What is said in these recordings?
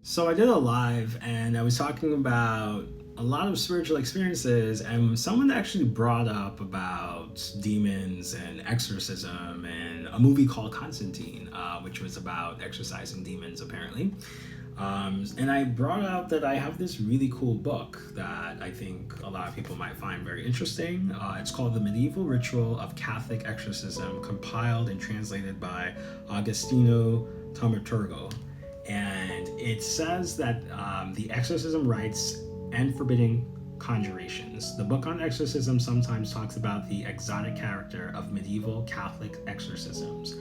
So I did a live and I was talking about a lot of spiritual experiences, and someone actually brought up about demons and exorcism and a movie called Constantine, which was about exorcising demons apparently. And I brought out that I have this really cool book that I think a lot of people might find very interesting. It's called The Medieval Ritual of Catholic Exorcism, compiled and translated by Agostino Taumaturgo. And it says that the exorcism rites and forbidding conjurations. The book on exorcism sometimes talks about the exotic character of medieval Catholic exorcisms,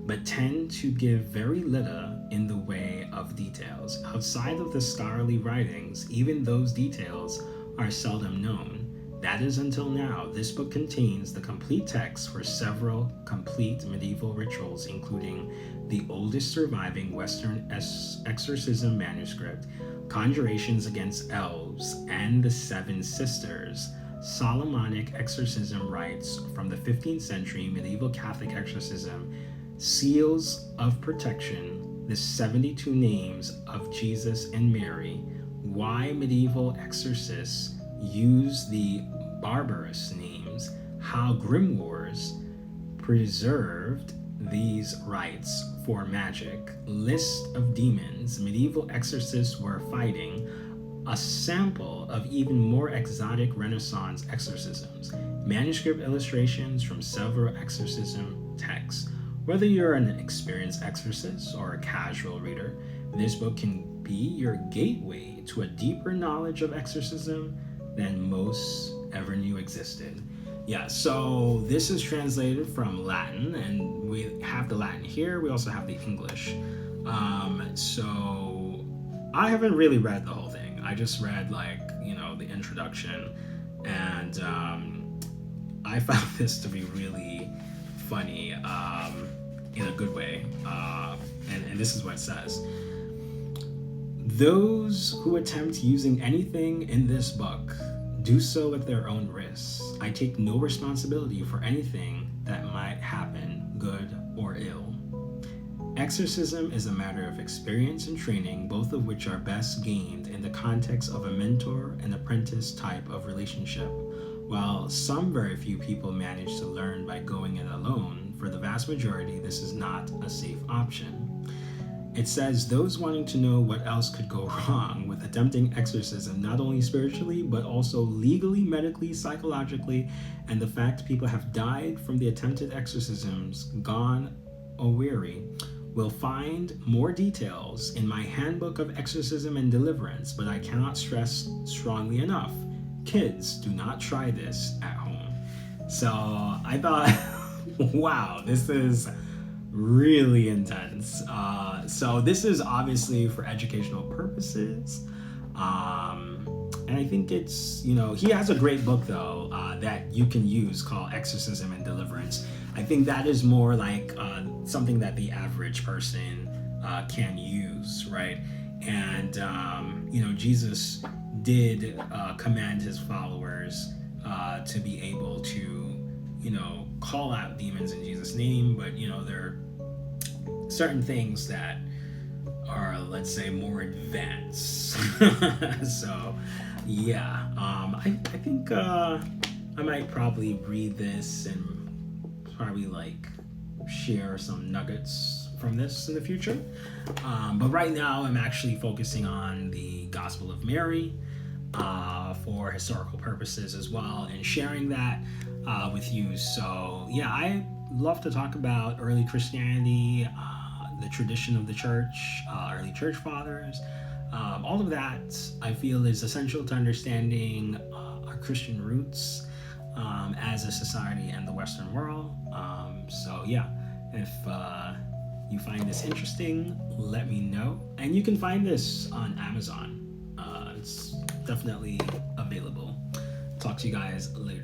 but tend to give very little in the way of details. Outside of the scholarly writings, even those details are seldom known. That is until now. This book contains the complete text for several complete medieval rituals, including the oldest surviving Western exorcism manuscript, Conjurations Against Elves, and the Seven Sisters, Solomonic exorcism rites from the 15th century medieval Catholic exorcism, Seals of Protection, the 72 names of Jesus and Mary, why medieval exorcists use the barbarous names, how grimoires preserved these rites for magic, list of demons medieval exorcists were fighting, a sample of even more exotic Renaissance exorcisms, manuscript illustrations from several exorcism texts. Whether you're an experienced exorcist or a casual reader, this book can be your gateway to a deeper knowledge of exorcism than most ever knew existed. Yeah, so this is translated from Latin, and we have the Latin here. We also have the English. So I haven't really read the whole thing. I just read the introduction, and I found this to be really funny in a good way. And this is what it says. Those who attempt using anything in this book do so at their own risk. I take no responsibility for anything that might happen, good or ill. Exorcism is a matter of experience and training, both of which are best gained in the context of a mentor and apprentice type of relationship. While some very few people manage to learn by going it alone, for the vast majority, this is not a safe option. It says those wanting to know what else could go wrong with attempting exorcism, not only spiritually, but also legally, medically, psychologically, and the fact people have died from the attempted exorcisms, gone aweary, will find more details in my Handbook of Exorcism and Deliverance, but I cannot stress strongly enough, kids, do not try this at home. So I thought, wow, this is really intense. So this is obviously for educational purposes. And I think it's, he has a great book though, that you can use called Exorcism and Deliverance. I think that is more like something that the average person can use, right? And, Jesus did command his followers to be able to, call out demons in Jesus' name, but, there are certain things that are, let's say, more advanced. So, yeah, I think I might probably read this and probably share some nuggets from this in the future. But right now I'm actually focusing on the Gospel of Mary for historical purposes as well, and sharing that with you. So yeah, I love to talk about early Christianity, the tradition of the church, early church fathers. All of that I feel is essential to understanding our Christian roots as a society and the Western world. So yeah, if you find this interesting, let me know. And you can find this on Amazon. It's definitely available. Talk to you guys later.